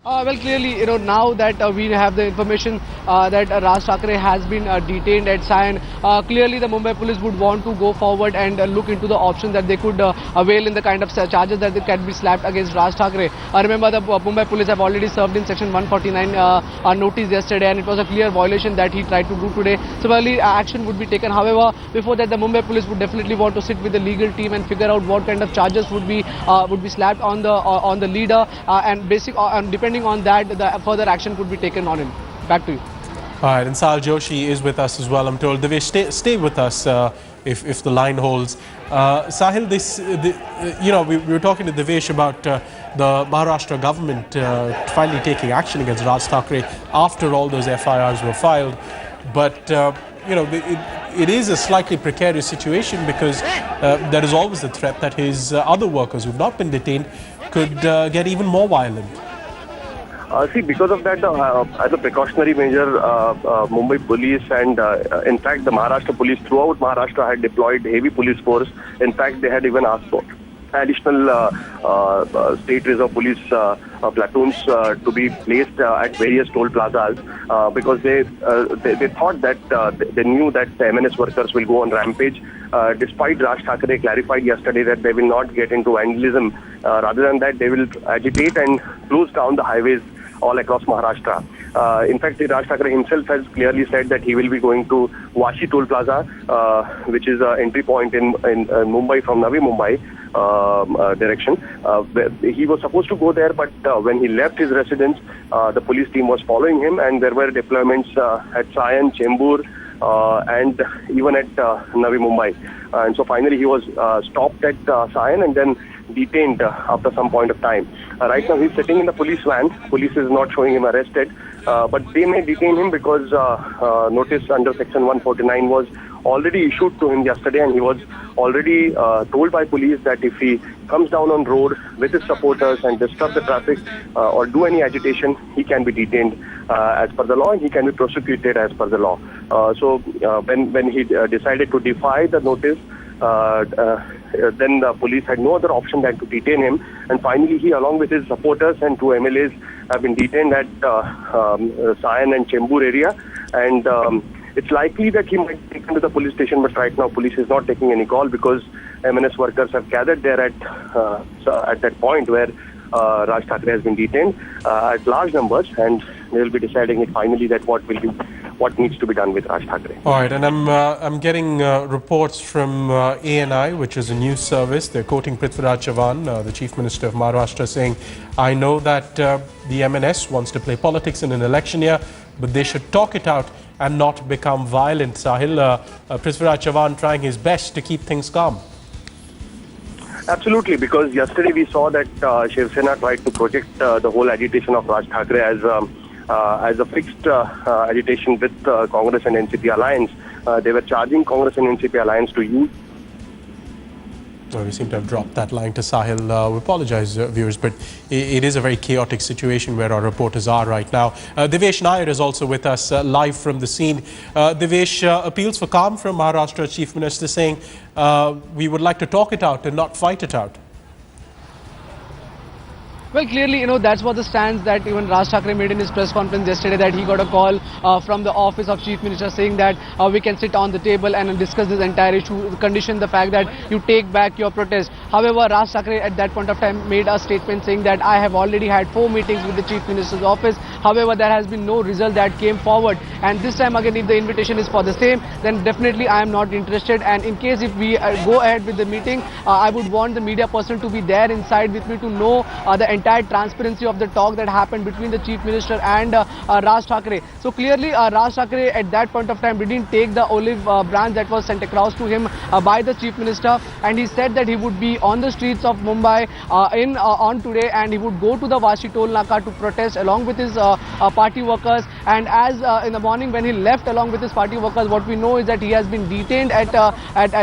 Well, clearly, now that we have the information that Raj Thackeray has been detained at Sion, clearly the Mumbai police would want to go forward and look into the option that they could avail in the kind of charges that they can be slapped against Raj Thackeray. Remember, the Mumbai police have already served in Section 149 notice yesterday, and it was a clear violation that he tried to do today. Similarly, action would be taken. However, before that, the Mumbai police would definitely want to sit with the legal team and figure out what kind of charges would be slapped on the leader, and depending on that, the further action could be taken on him. Back to you. All right, and Sahil Joshi is with us as well, I'm told. Devesh, stay with us if the line holds. Sahil, we were talking to Devesh about the Maharashtra government finally taking action against Raj Thackeray after all those FIRs were filed. But, it is a slightly precarious situation because there is always the threat that his other workers who have not been detained could get even more violent. Because of that, as a precautionary measure, Mumbai police and in fact the Maharashtra police throughout Maharashtra had deployed heavy police force. In fact, they had even asked for additional state reserve police platoons to be placed at various toll plazas because they thought that they knew that the MNS workers will go on rampage. Despite Raj Thackeray clarified yesterday that they will not get into vandalism. Rather than that, they will agitate and close down the highways all across Maharashtra. In fact, Raj Thackeray himself has clearly said that he will be going to Vashi Toll Plaza, which is an entry point in Mumbai from Navi Mumbai direction. He was supposed to go there, but when he left his residence, the police team was following him, and there were deployments at Sion, Chembur, and even at Navi Mumbai. And so finally he was stopped at Sion and then detained after some point of time. Right now he's sitting in the police van. Police is not showing him arrested, but they may detain him because notice under Section 149 was already issued to him yesterday, and he was already told by police that if he comes down on road with his supporters and disrupt the traffic or do any agitation, he can be detained as per the law, and he can be prosecuted as per the law. So when he decided to defy the notice, then the police had no other option than to detain him, and finally he, along with his supporters and two MLAs, have been detained at Sion and Chembur area, and it's likely that he might be taken to the police station, but right now police is not taking any call because MNS workers have gathered there at that point where Raj Thackeray has been detained at large numbers, and they will be deciding it finally that what needs to be done with Raj Thackeray. All right, and I'm getting reports from ANI, which is a news service. They're quoting Prithviraj Chavan, the Chief Minister of Maharashtra, saying, "I know that the MNS wants to play politics in an election year, but they should talk it out and not become violent." Sahil, Prithviraj Chavan trying his best to keep things calm. Absolutely, because yesterday we saw that Shiv Sena tried to project the whole agitation of Raj Thackeray as a fixed agitation with Congress and NCP alliance. They were charging Congress and NCP alliance to use. We seem to have dropped that line to Sahil. We apologize, viewers, but it is a very chaotic situation where our reporters are right now. Devesh Nair is also with us live from the scene. Devesh, appeals for calm from Maharashtra Chief Minister saying we would like to talk it out and not fight it out. Well, clearly, that's what the stance that even Raj Thackeray made in his press conference yesterday, that he got a call from the office of Chief Minister saying that we can sit on the table and discuss this entire issue, condition the fact that you take back your protest. However, Raj Thackeray at that point of time made a statement saying that I have already had 4 meetings with the Chief Minister's office. However, there has been no result that came forward. And this time again, if the invitation is for the same, then definitely I am not interested. And in case if we go ahead with the meeting, I would want the media person to be there inside with me to know the entire transparency of the talk that happened between the Chief Minister and Raj Thackeray. So clearly Raj Thackeray at that point of time didn't take the olive branch that was sent across to him by the Chief Minister, and he said that he would be on the streets of Mumbai on today, and he would go to the Vashi toll naka to protest along with his party workers. And as in the morning when he left along with his party workers, what we know is that he has been detained at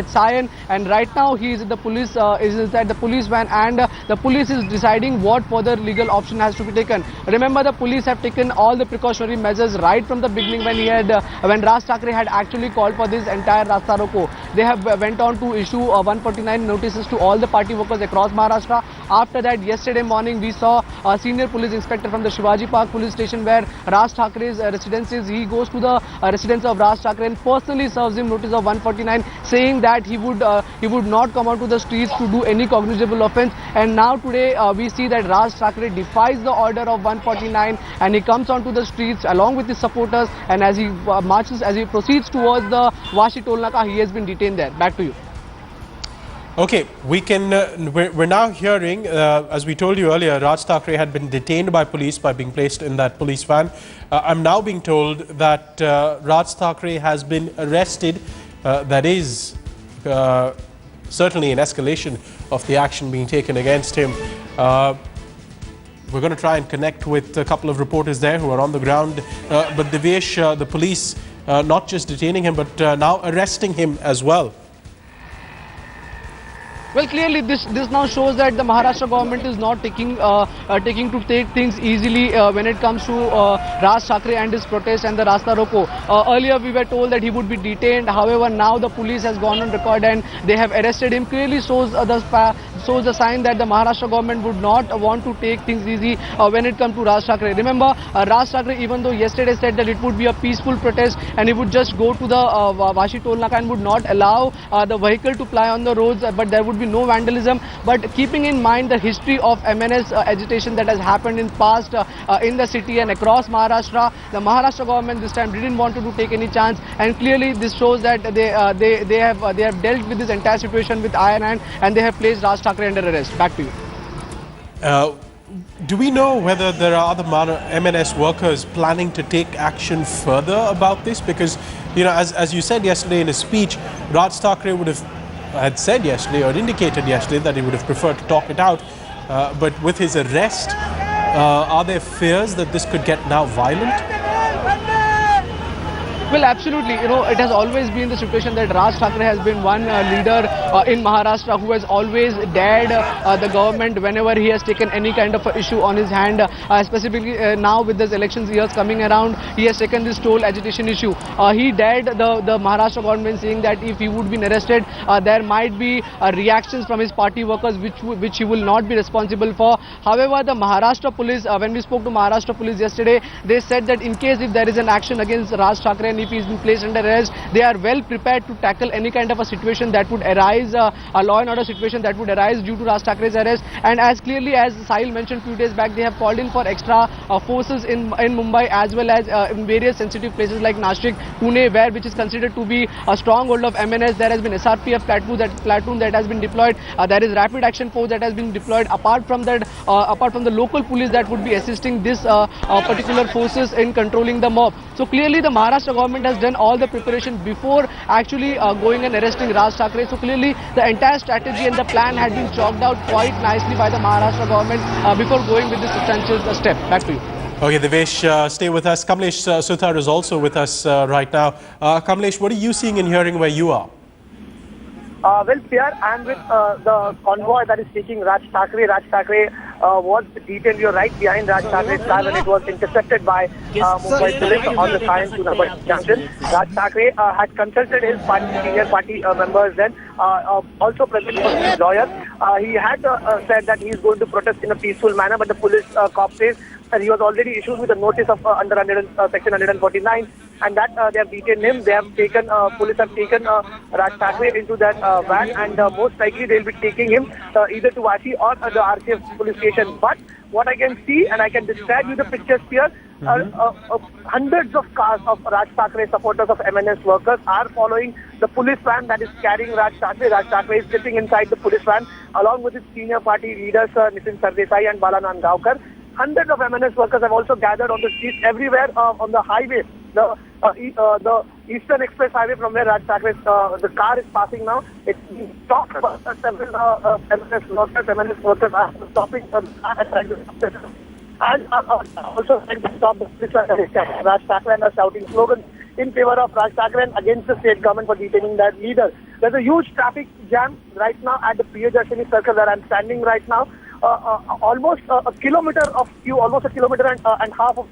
Sion, and right now he is at the police van, and the police is deciding what further legal option has to be taken. Remember, the police have taken all the precautionary measures right from the beginning when Raj Thackeray had actually called for this entire Rasta Roko. They have went on to issue 149 notices to all the party workers across Maharashtra. After that, yesterday morning, we saw a senior police inspector from the Shivaji Park police station where Raj Thaceray's residence is. He goes to the residence of Raj Thackeray and personally serves him notice of 149, saying that he would not come out to the streets to do any cognizable offence. And now today we see that Raj Thackeray defies the order of 149 and he comes onto the streets along with his supporters, and as he proceeds towards the Vashi toll naka, he has been detained there. Back to you. Okay, we're now hearing, as we told you earlier, Raj Thackeray had been detained by police by being placed in that police van. I'm now being told that Raj Thackeray has been arrested. That is certainly an escalation of the action being taken against him. We're going to try and connect with a couple of reporters there who are on the ground. But Devesh, the police not just detaining him, but now arresting him as well. Well, clearly this now shows that the Maharashtra government is not taking things easily when it comes to Raj Thackeray and his protest and the Rasta Roko. Earlier we were told that he would be detained. However, now the police has gone on record and they have arrested him. Clearly shows the sign that the Maharashtra government would not want to take things easy when it comes to Raj Thackeray. Remember, Raj Thackeray, even though yesterday said that it would be a peaceful protest and he would just go to the Vashi toll naka and would not allow the vehicle to ply on the roads, but there would be no vandalism. But keeping in mind the history of MNS agitation that has happened in past in the city and across Maharashtra, the Maharashtra government this time didn't want to take any chance, and clearly this shows that they have dealt with this entire situation with iron hand and they have placed Raj Thackeray under arrest. Back to you. Do we know whether there are other MNS workers planning to take action further about this? Because, you know, as you said yesterday in a speech, Raj Thackeray had said yesterday or indicated yesterday that he would have preferred to talk it out. But with his arrest, are there fears that this could get now violent? Well, absolutely. You know, it has always been the situation that Raj Thackeray has been one leader in Maharashtra who has always dared the government whenever he has taken any kind of issue on his hand. Specifically now with this elections years coming around, he has taken this toll agitation issue. He dared the Maharashtra government, saying that if he would be arrested, there might be reactions from his party workers which he will not be responsible for. However, the Maharashtra police, when we spoke to Maharashtra police yesterday, they said that in case if there is an action against Raj Thackeray, if he has been placed under arrest, they are well prepared to tackle any kind of a situation that would arise, a law and order situation that would arise due to Raj Thaceray's arrest. And as clearly as Sahil mentioned few days back, they have called in for extra forces in Mumbai as well as in various sensitive places like Nashik, Pune, which is considered to be a stronghold of MNS. There has been SRPF platoon that has been deployed. There is rapid action force that has been deployed. Apart from that, apart from the local police that would be assisting this particular forces in controlling the mob. So clearly the Maharashtra government has done all the preparation before actually going and arresting Raj Thackeray. So clearly the entire strategy and the plan had been chalked out quite nicely by the Maharashtra government before going with this substantial step. Back to you. Okay, Devesh, stay with us. Kamlesh Suthar is also with us right now. Kamlesh, what are you seeing and hearing where you are? Well, Pierre, I am with the convoy that is taking Raj Thackeray. Raj Thackeray was detained, you're right, behind Raj Thaceray's car when it was intercepted by Mumbai police on the Sion to Mumbai junction. Raj Thackeray had consulted his senior party members then, also present was his lawyer. He had said that he is going to protest in a peaceful manner, but the police cop says that he was already issued with a notice of under section 149, and that they have detained him. They have taken, police have taken Raj Thackeray into that van, and most likely they will be taking him either to Vashi or the RCF police station. But what I can see, and I can describe you the pictures here, hundreds of cars of Raj Thackeray supporters of MNS workers are following the police van that is carrying Raj Thackeray. Raj Thackeray is sitting inside the police van along with his senior party leaders Nitin Sardesai and Balanan Gaokar. Hundreds of MNS workers have also gathered on the streets everywhere on the highway, the Eastern Express Highway from where Raj Thackeray, the car is passing now. It's stopped. Several MNS workers are stopping and also trying to stop the police Raj Thackeray and are shouting slogans in favor of Raj Thackeray and against the state government for detaining that leader. There's a huge traffic jam right now at the Prithviraj circle where I'm standing right now. Almost a kilometer of queue, almost a kilometer and half of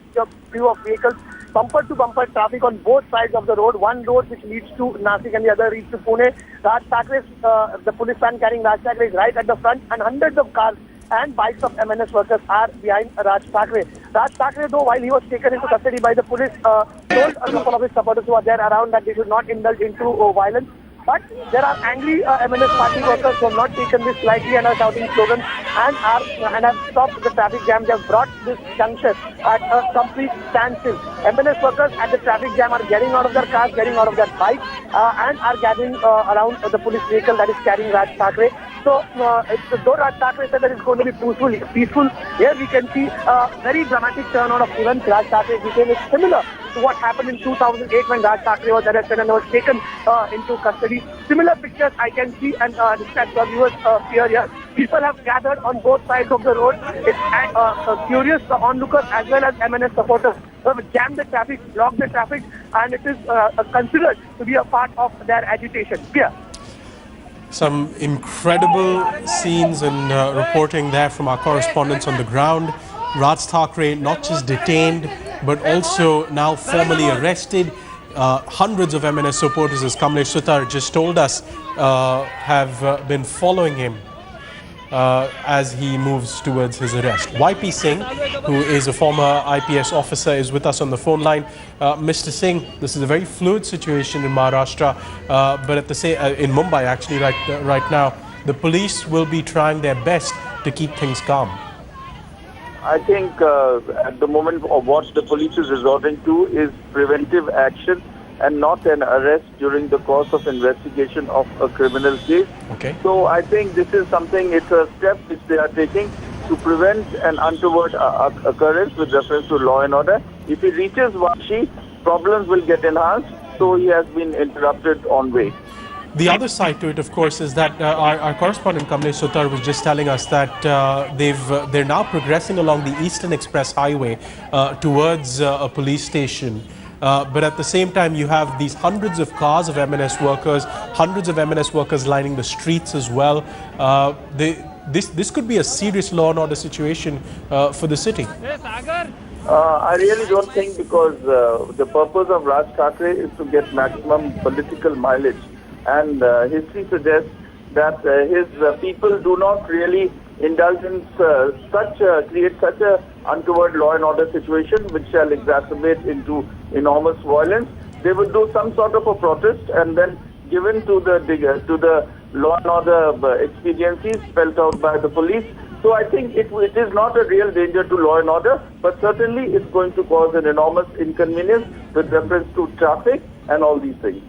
queue of vehicles, bumper to bumper traffic on both sides of the road. One road which leads to Nashik and the other leads to Pune. Raj Thackeray, the police van carrying Raj Thackeray is right at the front, and hundreds of cars and bikes of MNS workers are behind Raj Thackeray. Raj Thackeray, though, while he was taken into custody by the police, told a couple of his supporters who are there around that they should not indulge into violence. But there are angry MNS party workers who have not taken this lightly and are shouting slogans and have stopped the traffic jam. They have brought this junction at a complete standstill. MNS workers at the traffic jam are getting out of their cars, getting out of their bikes, and are gathering around the police vehicle that is carrying Raj Thackeray. So, though Raj Thackeray said that it's going to be peaceful, here we can see a very dramatic turnout of events. Raj Thackeray's detail is similar to what happened in 2008 when Raj Thackeray was arrested and was taken into custody. Similar pictures I can see and distract the viewers here. People have gathered on both sides of the road. It's curious onlookers as well as MNS supporters have jammed the traffic, blocked the traffic, and it is considered to be a part of their agitation. Here. Some incredible scenes and reporting there from our correspondents on the ground. Raj Thackeray not just detained, but also now formally arrested. Hundreds of MNS supporters, as Kamlesh Sutar just told us, have been following him as he moves towards his arrest. YP Singh, who is a former IPS officer, is with us on the phone line. Mr. Singh, this is a very fluid situation in Maharashtra, but at the in Mumbai actually right now, the police will be trying their best to keep things calm. I think at the moment what the police is resorting to is preventive action and not an arrest during the course of investigation of a criminal case. Okay. So I think this is something, it's a step which they are taking to prevent an untoward occurrence with reference to law and order. If he reaches Vashi, problems will get enhanced, so he has been interrupted on way. The other side to it, of course, is that our correspondent Kamlesh Sutar was just telling us that they're now progressing along the Eastern Express Highway towards a police station. But at the same time, you have these hundreds of cars of MNS workers, hundreds of MNS workers lining the streets as well. This could be a serious law and order situation for the city. I really don't think, because the purpose of Raj Thackeray is to get maximum political mileage. And history suggests that his people do not really indulge in create such a untoward law and order situation which shall exacerbate into enormous violence. They would do some sort of a protest and then given to the law and order expediencies spelled out by the police. So I think it is not a real danger to law and order, but certainly it's going to cause an enormous inconvenience with reference to traffic and all these things.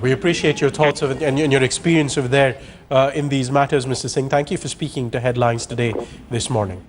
We appreciate your thoughts and your experience over there in these matters, Mr. Singh. Thank you for speaking to Headlines today, this morning.